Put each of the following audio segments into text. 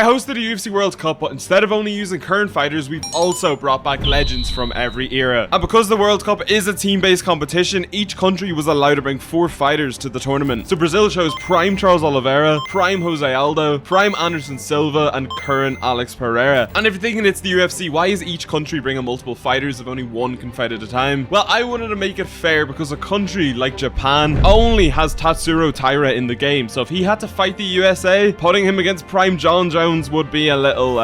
I hosted a UFC World Cup, but instead of only using current fighters, we've also brought back legends from every era. And because the World Cup is a team-based competition, each country was allowed to bring 4 fighters to the tournament. So Brazil chose prime Charles Oliveira, prime Jose Aldo, prime Anderson Silva, and current Alex Pereira. And if you're thinking it's the UFC, why is each country bringing multiple fighters if only one can fight at a time? Well, I wanted to make it fair because a country like Japan only has Tatsuro Taira in the game. So if he had to fight the USA, putting him against prime John Jones would be a little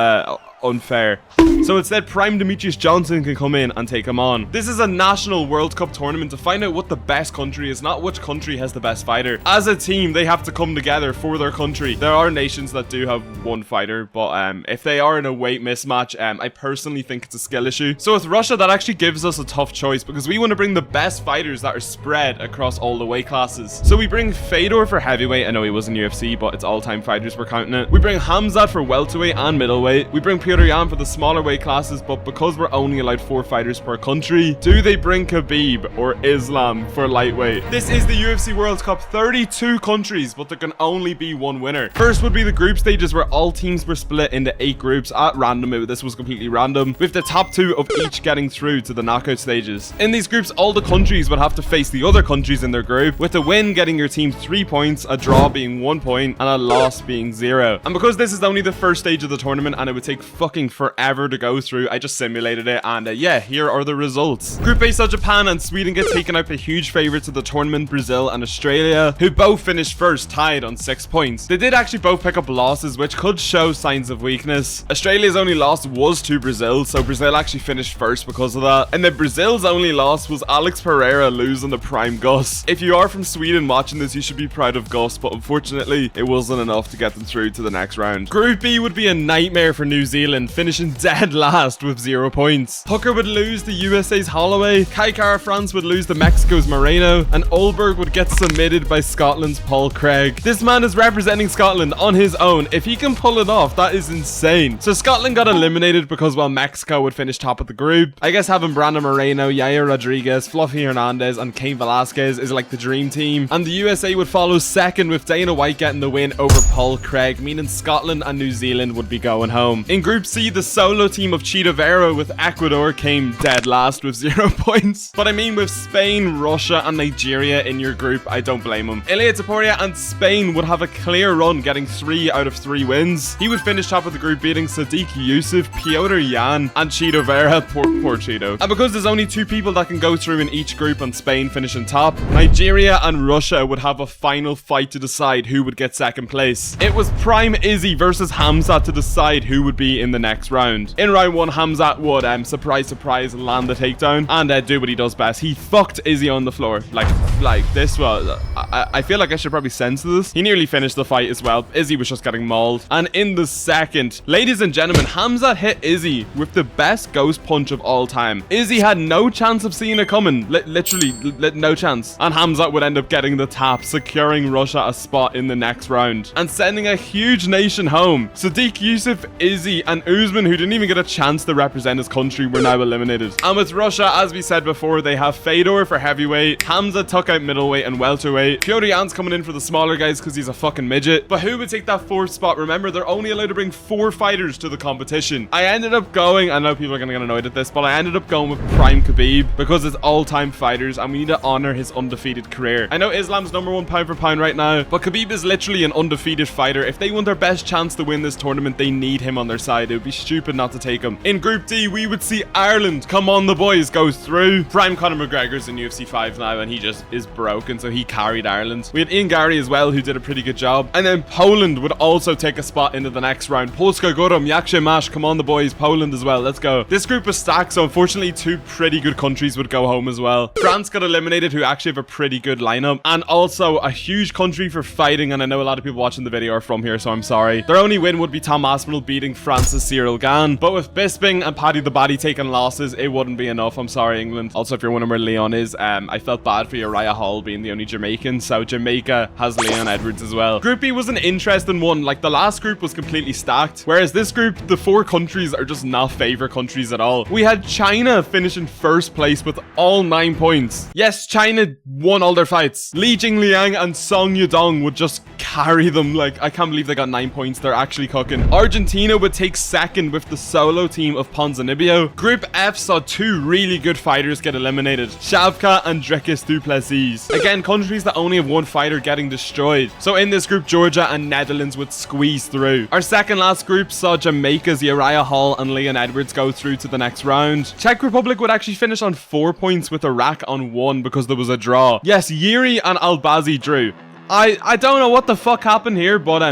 unfair. So instead, prime Demetrius Johnson can come in and take him on. This is a national World Cup tournament to find out what the best country is, not which country has the best fighter. As a team, they have to come together for their country. There are nations that do have one fighter, but if they are in a weight mismatch, I personally think it's a skill issue. So with Russia, that actually gives us a tough choice because we want to bring the best fighters that are spread across all the weight classes. So we bring Fedor for heavyweight. I know he was in UFC, but it's all-time fighters we're counting it. We bring Hamzat for welterweight and middleweight. We bring Peter Yan for the smaller weight classes, but because we're only allowed 4 fighters per country, do they bring Khabib or Islam for lightweight? This is the UFC World Cup, 32 countries, but there can only be one winner. First would be the group stages where all teams were split into 8 groups at random. This was completely random, with the top 2 of each getting through to the knockout stages. In these groups, all the countries would have to face the other countries in their group, with a win getting your team 3 points, a draw being 1 point, and a loss being 0. And because this is only the first stage of the tournament and it would take fucking forever to go through, I just simulated it, and yeah, here are the results. Group A saw Japan and Sweden get taken out by huge favorites of the tournament, Brazil and Australia, who both finished first, tied on 6 points. They did actually both pick up losses, which could show signs of weakness. Australia's only loss was to Brazil, so Brazil actually finished first because of that. And then Brazil's only loss was Alex Pereira losing to prime Gus. If you are from Sweden watching this, you should be proud of Gus, but unfortunately, it wasn't enough to get them through to the next round. Group B would be a nightmare for New Zealand, finishing dead last with 0 points. Hooker would lose to USA's Holloway, Kai Kara France would lose to Mexico's Moreno, and Olberg would get submitted by Scotland's Paul Craig. This man is representing Scotland on his own. If he can pull it off, that is insane. So Scotland got eliminated because, well, Mexico would finish top of the group. I guess having Brandon Moreno, Yair Rodriguez, Fluffy Hernandez, and Cain Velasquez is like the dream team. And the USA would follow second with Dana White getting the win over Paul Craig, meaning Scotland and New Zealand would be going home. In Group C, the solo team of Cheetah Vera with Ecuador came dead last with 0 points. But I mean, with Spain, Russia, and Nigeria in your group, I don't blame them. Ilia Topuria and Spain would have a clear run, getting 3 out of 3 wins. He would finish top of the group, beating Sadiq Yusuf, Piotr Yan, and Cheeto Vera. Poor Cheeto. And because there's only 2 people that can go through in each group and Spain finishing top, Nigeria and Russia would have a final fight to decide who would get second place. It was prime Izzy versus Hamzat to decide who would be in the next round. In round 1, Hamzat would, surprise, land the takedown and do what he does best. He fucked Izzy on the floor. Like this was... I feel like I should probably censor this. He nearly finished the fight as well. Izzy was just getting mauled. And in the second, ladies and gentlemen, Hamzat hit Izzy with the best ghost punch of all time. Izzy had no chance of seeing it coming. Literally, no chance. And Hamzat would end up getting the tap, securing Russia a spot in the next round and sending a huge nation home. Sadiq Yusuf, Izzy, and Usman, who didn't even get a chance to represent his country, were now eliminated. And with Russia, as we said before, they have Fedor for heavyweight, Hamza took out middleweight and welterweight, Piotr Jan's coming in for the smaller guys because he's a fucking midget. But who would take that 4th spot? Remember, they're only allowed to bring 4 fighters to the competition. I ended up going, I know people are gonna get annoyed at this, but I ended up going with prime Khabib because it's all-time fighters and we need to honor his undefeated career. I know Islam's #1 pound for pound right now, but Khabib is literally an undefeated fighter. If they want their best chance to win this tournament, they need him on their side. It would be stupid not to take him. In Group D, we would see Ireland, come on the boys, go through. Prime Conor McGregor's in UFC 5 now and he just is broken, so he carried Ireland. We had Ian Gary as well, who did a pretty good job. And then Poland would also take a spot into the next round. Polska Gorum, Jakshe Mash, come on the boys, Poland as well, let's go. This group was stacked, so unfortunately 2 pretty good countries would go home as well. France got eliminated, who actually have a pretty good lineup, and also a huge country for fighting, and I know a lot of people watching the video are from here, so I'm sorry. Their only win would be Tom Aspinall beating France's Cyril Gane, but with Bisping and Paddy the Baddy taking losses, it wouldn't be enough. I'm sorry, England. Also, if you're wondering where Leon is, I felt bad for Uriah Hall being the only Jamaican. win, so Jamaica has Leon Edwards as well. Group B was an interesting one. Like, the last group was completely stacked, whereas this group, the 4 countries are just not favorite countries at all. We had China finishing first place with all 9 points. Yes, China won all their fights. Li Jingliang and Song Yudong would just carry them. Like, I can't believe they got 9 points. They're actually cooking. Argentina would take second with the solo team of Ponzinibbio. Group F saw 2 really good fighters get eliminated, Shavkat and Dricus du Plessis. Again, countries that only have 1 fighter getting destroyed. So in this group, Georgia and Netherlands would squeeze through. Our second last group saw Jamaica's Uriah Hall and Leon Edwards go through to the next round. Czech Republic would actually finish on 4 points with Iraq on 1 because there was a draw. Yes, Yuri and Albazi drew. I don't know what the fuck happened here, but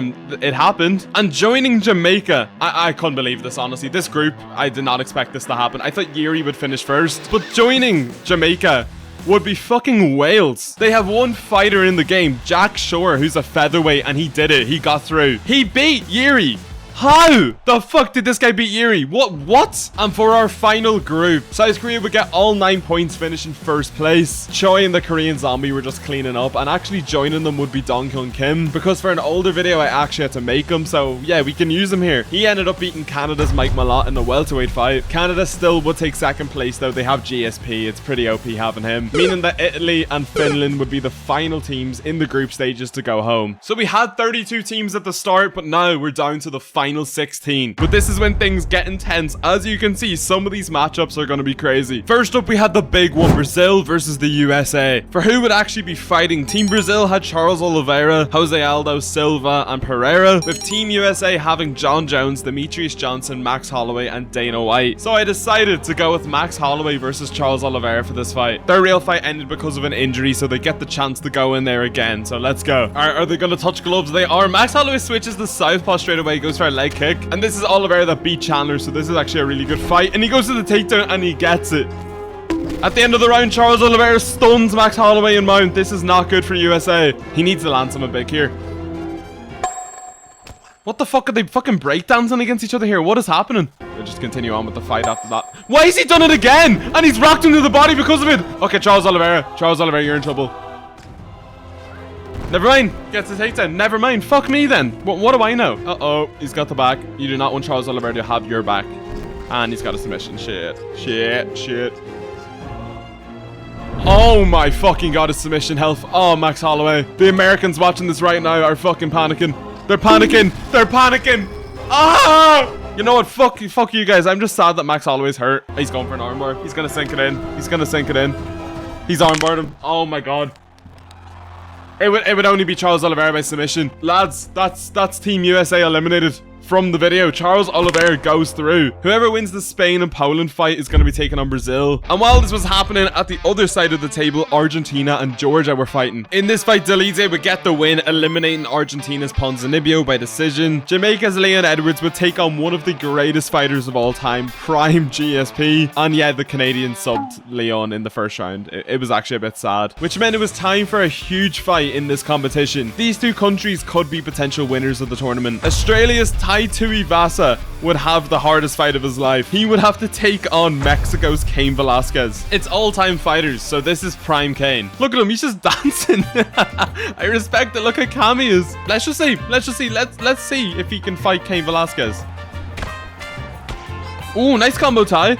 it happened. And joining Jamaica, I couldn't believe this, honestly. This group, I did not expect this to happen. I thought Yuri would finish first, but joining Jamaica would be fucking Wales. They have 1 fighter in the game, Jack Shore, who's a featherweight, and he did it. He got through. He beat Yuri. How the fuck did this guy beat Yuri? What? And for our final group, South Korea would get all 9 points, finishing first place. Choi and the Korean Zombie were just cleaning up, and actually joining them would be Dong Hyun Kim, because for an older video I actually had to make him, so yeah, we can use him here. He ended up beating Canada's Mike Malott in the welterweight fight. Canada still would take second place though. They have GSP. It's pretty OP having him, meaning that Italy and Finland would be the final teams in the group stages to go home. So we had 32 teams at the start, but now we're down to the final 16. But this is when things get intense. As you can see, some of these matchups are going to be crazy. First up, we had the big one, Brazil versus the USA. For who would actually be fighting, Team Brazil had Charles Oliveira, Jose Aldo, Silva, and Pereira, with Team USA having John Jones, Demetrius Johnson, Max Holloway, and Dana White. So I decided to go with Max Holloway versus Charles Oliveira for this fight. Their real fight ended because of an injury, so they get the chance to go in there again. So let's go. Are they going to touch gloves? They are. Max Holloway switches the southpaw straight away, goes for a leg kick, and this is Oliveira that beat Chandler, so this is actually a really good fight, and he goes to the takedown and he gets it. At the end of the round, Charles Oliveira stuns Max Holloway in mount. This is not good for USA. He needs to land something big here. What the fuck are they fucking breakdancing against each other here? What is happening? They'll just continue on with the fight after that. Why has he done it again? And he's rocked him to the body because of it. Okay, Charles Oliveira, you're in trouble. Never mind. Gets the takedown. Never mind. Fuck me then. What do I know? Uh-oh. He's got the back. You do not want Charles Oliveira to have your back. And he's got a submission. Shit. Oh my fucking god, his submission health. Oh, Max Holloway. The Americans watching this right now are fucking panicking. They're panicking. Ah! You know what? Fuck you guys. I'm just sad that Max Holloway's hurt. He's going for an armbar. He's gonna sink it in. He's armbarred him. Oh my god. It would only be Charles Oliveira by submission. Lads, that's Team USA eliminated. From the video, Charles Oliveira goes through. Whoever wins the Spain and Poland fight is going to be taking on Brazil. And while this was happening, at the other side of the table, Argentina and Georgia were fighting. In this fight, Delide would get the win, eliminating Argentina's Ponzinibbio by decision. Jamaica's Leon Edwards would take on one of the greatest fighters of all time, Prime GSP. And yeah, the Canadian subbed Leon in the first round. It was actually a bit sad, which meant it was time for a huge fight in this competition. These 2 countries could be potential winners of the tournament. Australia's Tai Tuivasa would have the hardest fight of his life. He would have to take on Mexico's Cain Velasquez. It's all-time fighters, so this is Prime Cain. Look at him, he's just dancing. I respect it. Look how calm he is. Let's just see. Let's see if he can fight Cain Velasquez. Ooh, nice combo, Tai.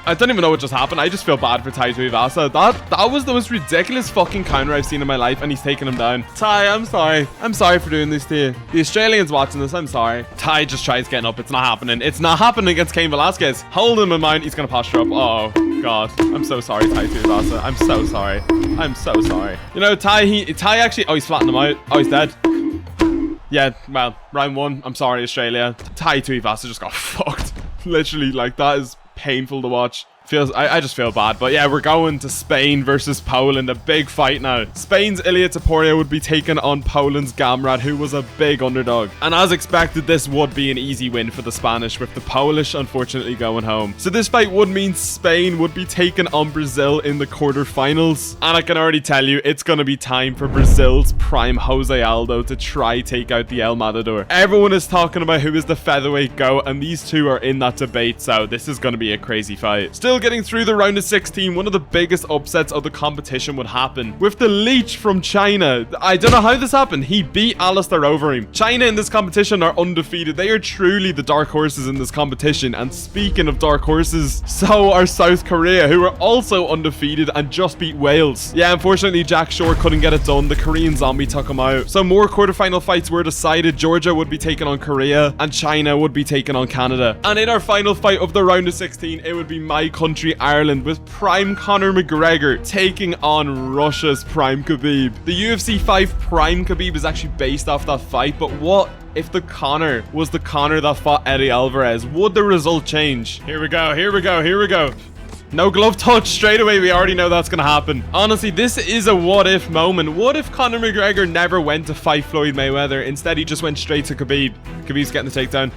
I don't even know what just happened. I just feel bad for Tai Tuivasa. That was the most ridiculous fucking counter I've seen in my life, and he's taking him down. Tai, I'm sorry. I'm sorry for doing this to you. The Australians watching this, I'm sorry. Tai just tries getting up. It's not happening. It's not happening against Cain Velasquez. Hold him in mind. He's gonna posture up. Oh god. I'm so sorry, Tai Tuivasa. I'm so sorry. You know, Tai actually... Oh, he's flattened him out. Oh, he's dead. Yeah, well, round 1. I'm sorry, Australia. Tai Tuivasa just got fucked. Literally, like, that is painful to watch. I just feel bad. But yeah, we're going to Spain versus Poland. A big fight now. Spain's Ilia Topuria would be taking on Poland's Gamrad, who was a big underdog. And as expected, this would be an easy win for the Spanish, with the Polish unfortunately going home. So this fight would mean Spain would be taking on Brazil in the quarterfinals. And I can already tell you, it's going to be time for Brazil's prime Jose Aldo to try take out the El Matador. Everyone is talking about who is the featherweight GOAT, and these 2 are in that debate, so this is going to be a crazy fight. Still Brazil getting through the round of 16, one of the biggest upsets of the competition would happen. With the leech from China, I don't know how this happened. He beat Alistair over him. China in this competition are undefeated. They are truly the dark horses in this competition. And speaking of dark horses, so are South Korea, who are also undefeated and just beat Wales. Yeah, unfortunately, Jack Shore couldn't get it done. The Korean zombie took him out. So more quarterfinal fights were decided. Georgia would be taking on Korea and China would be taking on Canada. And in our final fight of the round of 16, it would be my country, Ireland, with prime Conor McGregor taking on Russia's prime Khabib. The UFC 5 prime Khabib is actually based off that fight, but what if the Conor was the Conor that fought Eddie Alvarez? Would the result change? Here we go, here we go, here we go. No glove touch straight away. We already know that's gonna happen. Honestly, this is a what if moment. What if Conor McGregor never went to fight Floyd Mayweather? Instead, he just went straight to Khabib. Khabib's getting the takedown.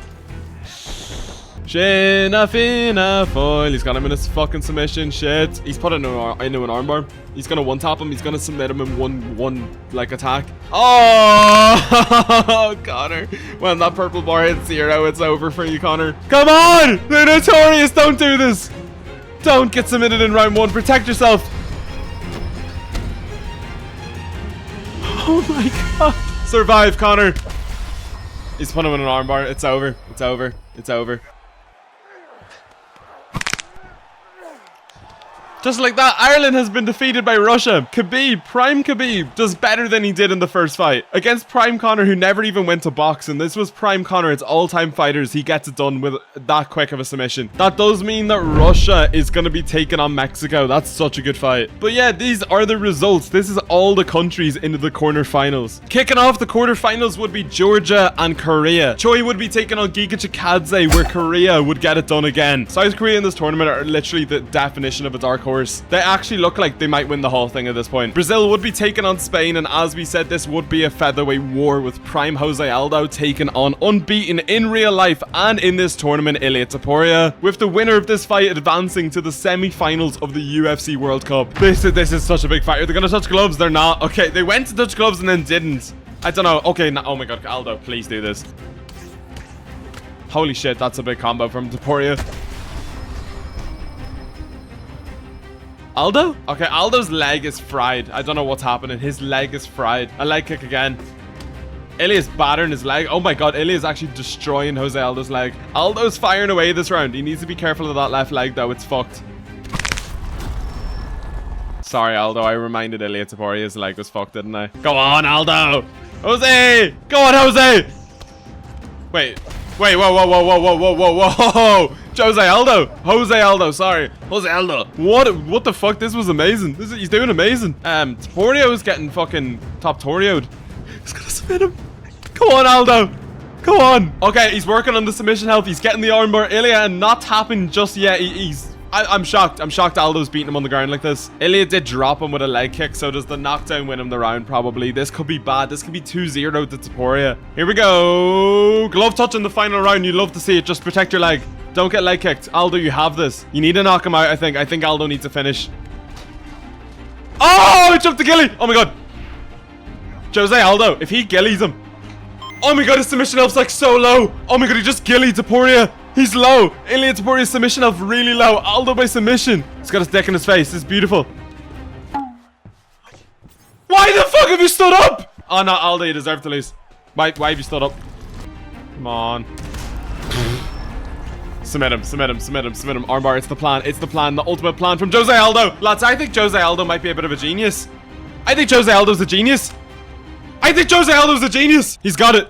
Shina fina foil. He's got him in his fucking submission. Shit. He's put it into an armbar. He's gonna one tap him. He's gonna submit him in one like attack. Oh, Conor. When that purple bar hits 0, it's over for you, Conor. Come on! The Notorious, don't do this. Don't get submitted in round 1. Protect yourself. Oh my god. Survive, Conor. He's put him in an armbar. It's over. It's over. It's over. Just like that, Ireland has been defeated by Russia. Khabib, prime Khabib, does better than he did in the first fight. Against prime Conor, who never even went to boxing. This was prime Conor. It's all-time fighters. He gets it done with that quick of a submission. That does mean that Russia is going to be taking on Mexico. That's such a good fight. But yeah, these are the results. This is all the countries into the quarterfinals. Kicking off the quarterfinals would be Georgia and Korea. Choi would be taking on Giga Chikadze, where Korea would get it done again. South Korea in this tournament are literally the definition of a dark horse. They actually look like they might win the whole thing at this point. Brazil would be taking on Spain, and as we said, this would be a featherweight war with prime Jose Aldo taking on unbeaten in real life and in this tournament, Ilia Topuria, with the winner of this fight advancing to the semi-finals of the UFC World Cup. This is such a big fight. Are they gonna touch gloves? They're not. Okay, they went to touch gloves and then didn't. I don't know. Okay, oh my god, Aldo, please do this. Holy shit, that's a big combo from Topuria. Aldo? Okay, Aldo's leg is fried. I don't know what's happening. His leg is fried. A leg kick again. Ilia's battering his leg. Oh my god, Ilia's actually destroying Jose Aldo's leg. Aldo's firing away this round. He needs to be careful of that left leg, though. It's fucked. Sorry, Aldo. I reminded Ilia Topuria's leg was fucked, didn't I? Go on, Aldo! Jose! Go on, Jose! Wait, whoa, whoa, whoa, whoa, whoa, whoa, whoa, whoa! Jose Aldo, sorry. Jose Aldo. What the fuck? This was amazing. He's doing amazing. Topuria is getting fucking top Torio'd. He's gonna submit him. Go on, Aldo. Go on. Okay, he's working on the submission health. He's getting the armbar. Ilia not tapping just yet. I'm shocked. I'm shocked Aldo's beating him on the ground like this. Ilia did drop him with a leg kick, so does the knockdown win him the round probably. This could be bad. This could be 2-0 to Topuria. Here we go. Glove touch in the final round. You love to see it. Just protect your leg. Don't get leg kicked. Aldo, you have this. You need to knock him out, I think. I think Aldo needs to finish. Oh, he jumped the ghillie. Oh my god. Jose Aldo, if he ghillies him. Oh my god, his submission health's like so low. Oh my god, he just ghillied Topuria. He's low. Ilia Topuria's submission health really low. Aldo by submission. He's got his dick in his face. It's beautiful. Why the fuck have you stood up? Oh no, Aldo, you deserve to lose. Why have you stood up? Come on. Submit him. Armbar, it's the plan. It's the plan. The ultimate plan from Jose Aldo. Lads, I think Jose Aldo might be a bit of a genius. I think Jose Aldo's a genius. He's got it.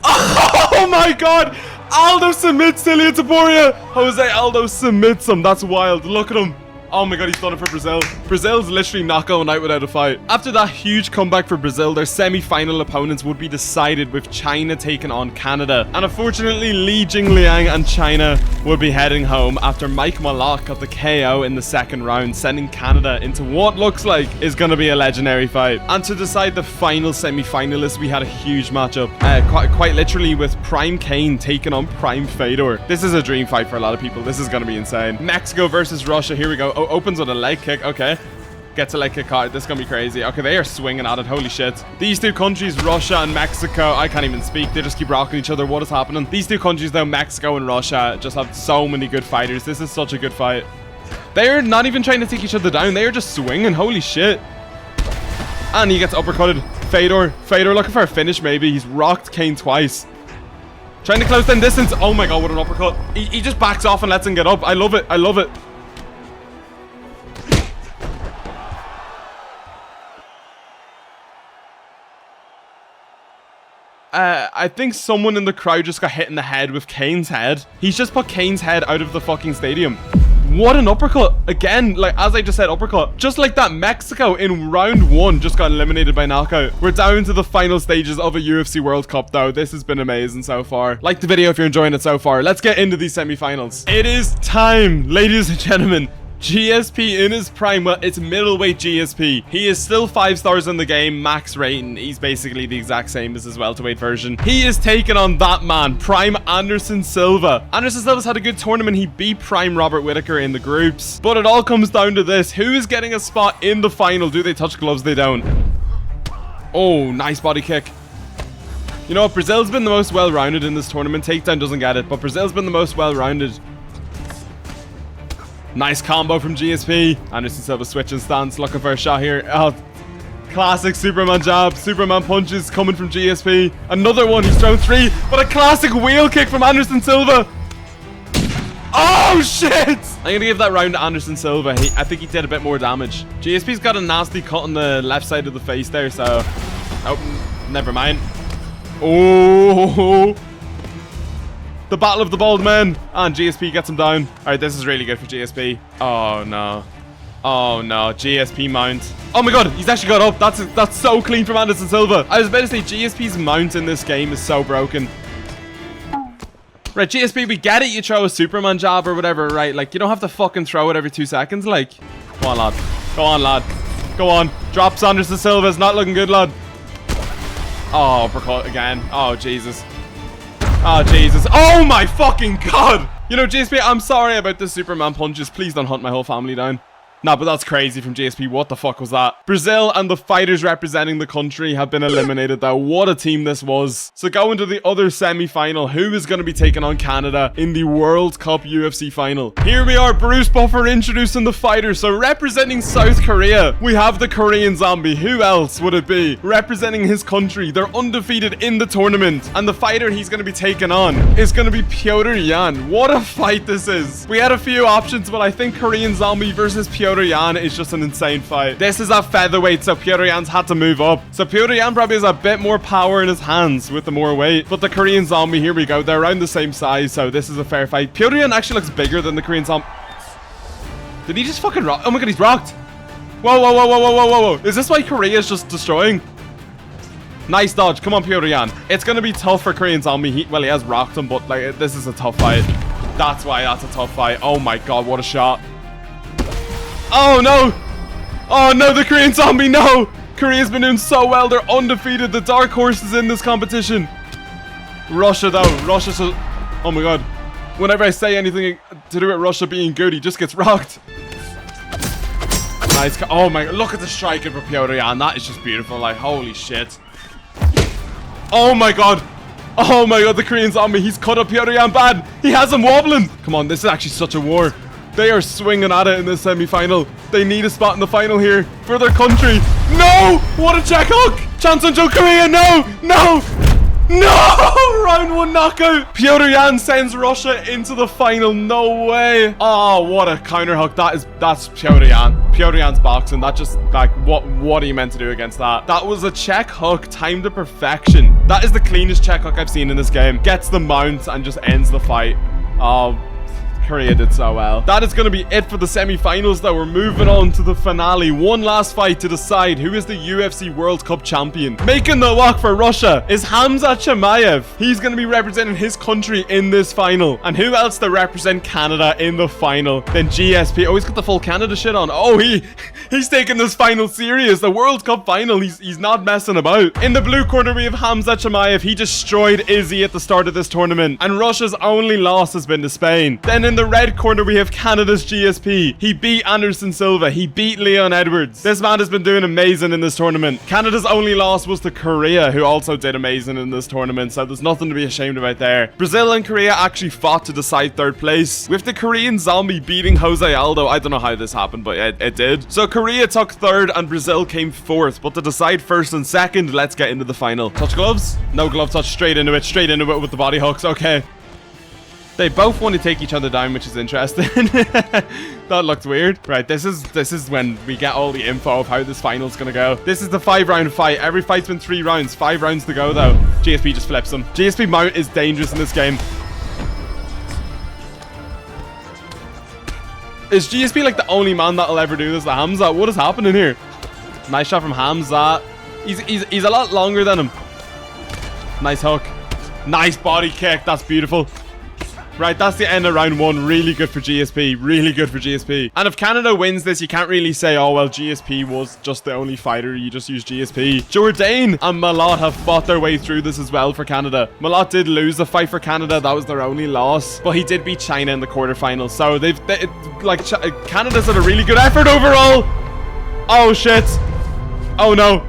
Oh my god. Aldo submits Ilia Topuria. Jose Aldo submits him. That's wild. Look at him. Oh my god, he's done it for Brazil. Brazil's literally not going out without a fight. After that huge comeback for Brazil, their semi-final opponents would be decided with China taking on Canada. And unfortunately, Li Jingliang and China would be heading home after Mike Malott got the KO in the second round, sending Canada into what looks like is going to be a legendary fight. And to decide the final semi-finalists, we had a huge matchup. Quite literally with Prime Kane taking on Prime Fedor. This is a dream fight for a lot of people. This is going to be insane. Mexico versus Russia. Here we go. Opens with a leg kick. Okay. Gets a leg kick card. This is going to be crazy. Okay, they are swinging at it. Holy shit. These two countries, Russia and Mexico, I can't even speak. They just keep rocking each other. What is happening? These two countries, though, Mexico and Russia, just have so many good fighters. This is such a good fight. They're not even trying to take each other down. They are just swinging. Holy shit. And he gets uppercutted. Fedor looking for a finish maybe. He's rocked Kane twice. Trying to close down distance. Oh my god, what an uppercut. He just backs off and lets him get up. I love it. I love it. I think someone in the crowd just got hit in the head with Kane's head. He's just put Kane's head out of the fucking stadium. What an uppercut. Again, like as I just said, uppercut. Just like that, Mexico in round 1 just got eliminated by knockout. We're down to the final stages of a UFC World Cup though. This has been amazing so far. Like the video if you're enjoying it so far. Let's get into these semi-finals. It is time, ladies and gentlemen. GSP in his prime. Well, it's middleweight GSP. He is still 5 stars in the game, max rating. He's basically the exact same as his welterweight version. He is taking on that man, Prime Anderson Silva. Anderson Silva's had a good tournament. He beat Prime Robert Whittaker in the groups. But it all comes down to this. Who is getting a spot in the final? Do they touch gloves? They don't. Oh, nice body kick. You know what? Brazil's been the most well-rounded in this tournament. Takedown doesn't get it, but Brazil's been the most well-rounded. Nice combo from GSP. Anderson Silva switching stance, looking for a shot here. Oh, classic Superman jab. Superman punches coming from GSP. Another one. He's thrown 3, but a classic wheel kick from Anderson Silva. Oh, shit. I'm going to give that round to Anderson Silva. I think he did a bit more damage. GSP's got a nasty cut on the left side of the face there, so... Oh, never mind. Oh... The battle of the bald men. And GSP gets him down. Alright, this is really good for GSP. Oh, no. Oh, no. GSP mount. Oh, my God. He's actually got up. That's so clean from Anderson Silva. I was about to say, GSP's mount in this game is so broken. Right, GSP, we get it. You throw a Superman jab or whatever, right? Like, you don't have to fucking throw it every 2 seconds. Like, go on, lad. Go on, lad. Go on. Drops Anderson Silva. It's not looking good, lad. Oh, uppercut again. Oh, Jesus. Oh, Jesus. Oh, my fucking God. You know, GSP, I'm sorry about the Superman punches. Please don't hunt my whole family down. Nah, but that's crazy from GSP. What the fuck was that? Brazil and the fighters representing the country have been eliminated though. What a team this was. So going to the other semi-final. Who is going to be taking on Canada in the World Cup UFC final? Here we are, Bruce Buffer introducing the fighters. So representing South Korea, we have the Korean Zombie. Who else would it be? Representing his country. They're undefeated in the tournament. And the fighter he's going to be taking on is going to be Petr Yan. What a fight this is. We had a few options, but I think Korean Zombie versus Petr Yan is just an insane fight. This is at featherweight, so Petr Yan's had to move up. So Petr Yan probably has a bit more power in his hands with the more weight. But the Korean Zombie, here we go. They're around the same size, so this is a fair fight. Petr Yan actually looks bigger than the Korean Zombie. Did he just fucking rock? Oh my God, he's rocked. Whoa, whoa, whoa, whoa, whoa, whoa, whoa, whoa. Is this why Korea is just destroying? Nice dodge. Come on, Petr Yan. It's going to be tough for Korean Zombie. Well, he has rocked him, but like this is a tough fight. That's why that's a tough fight. Oh my God, what a shot. Oh no! Oh no, the Korean Zombie, no! Korea's been doing so well, they're undefeated, the dark horses in this competition. Russia though, Russia's so... Oh my God. Whenever I say anything to do with Russia being good, he just gets rocked. Nice, oh my God, look at the striking for Petr Yan, that is just beautiful, like holy shit. Oh my God. Oh my God, the Korean Zombie, he's cut up Petr Yan bad. He has him wobbling. Come on, this is actually such a war. They are swinging at it in this semi-final. They need a spot in the final here for their country. No! What a check hook! Chance on Joe Korea. No! No! No! Round 1 knockout. Petr Yan sends Russia into the final. No way. Oh, what a counter hook. That's Petr Yan. Petr Yan's boxing. That just, like, what are you meant to do against that? That was a check hook timed to perfection. That is the cleanest check hook I've seen in this game. Gets the mount and just ends the fight. Oh, Korea did so well. That is going to be it for the semi-finals though. We're moving on to the finale. One last fight to decide who is the UFC World Cup champion. Making the walk for Russia is Khamzat Chimaev. He's going to be representing his country in this final. And who else to represent Canada in the final? Then GSP. Oh, he's got the full Canada shit on. Oh, he's taking this final serious. The World Cup final. He's not messing about. In the blue corner, we have Khamzat Chimaev. He destroyed Izzy at the start of this tournament. And Russia's only loss has been to Spain. Then in the the red corner, we have Canada's GSP. He beat Anderson Silva. He beat Leon Edwards. This man has been doing amazing in this tournament. Canada's only loss was to Korea, who also did amazing in this tournament, so there's nothing to be ashamed about there. Brazil and Korea actually fought to decide third place, with the Korean zombie beating Jose Aldo. I don't know how this happened, but it did. So Korea took third and Brazil came fourth, but to decide first and second, let's get into the final. Touch gloves? No glove touch, straight into it with the body hooks. Okay. They both want to take each other down, which is interesting. That looked weird. Right, this is when we get all the info of how this final's gonna go. This is the 5-round fight. Every fight's been 3 rounds. 5 rounds to go, though. GSP just flips him. GSP mount is dangerous in this game. Is GSP like the only man that'll ever do this to Hamza? What is happening here? Nice shot from Hamza. He's a lot longer than him. Nice hook. Nice body kick. That's beautiful. Right, that's the end of round 1. Really good for GSP. Really good for GSP. And if Canada wins this, you can't really say, oh, well, GSP was just the only fighter. You just used GSP. Jourdain and Malott have fought their way through this as well for Canada. Malott did lose the fight for Canada. That was their only loss. But he did beat China in the quarterfinals. So Canada's had a really good effort overall. Oh, shit. Oh, no.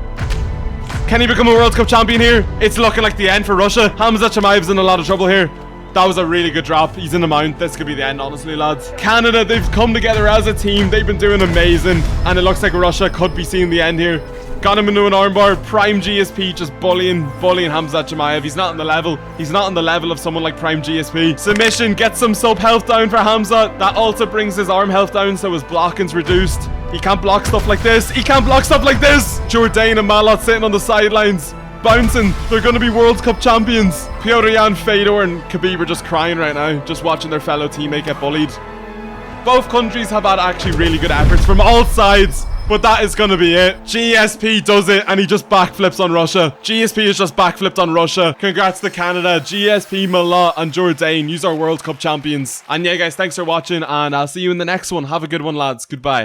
Can he become a World Cup champion here? It's looking like the end for Russia. Hamza Chimaev's in a lot of trouble here. That was a really good drop. He's in the mount. This could be the end, honestly, lads. Canada, they've come together as a team. They've been doing amazing. And it looks like Russia could be seeing the end here. Got him into an armbar. Prime GSP just bullying Hamza Chimaev. He's not on the level. He's not on the level of someone like Prime GSP. Submission gets some sub health down for Hamza. That also brings his arm health down, so his blocking's reduced. He can't block stuff like this. He can't block stuff like this. Jourdain and Malott sitting on the sidelines, bouncing. They're going to be World Cup champions. Petr Yan, Fedor, and Khabib are just crying right now, just watching their fellow teammate get bullied. Both countries have had actually really good efforts from all sides, but that is going to be it. GSP does it, and he just backflips on Russia. GSP has just backflipped on Russia. Congrats to Canada. GSP, Malott, and Jourdain. Yous are World Cup champions. And yeah, guys, thanks for watching, and I'll see you in the next one. Have a good one, lads. Goodbye.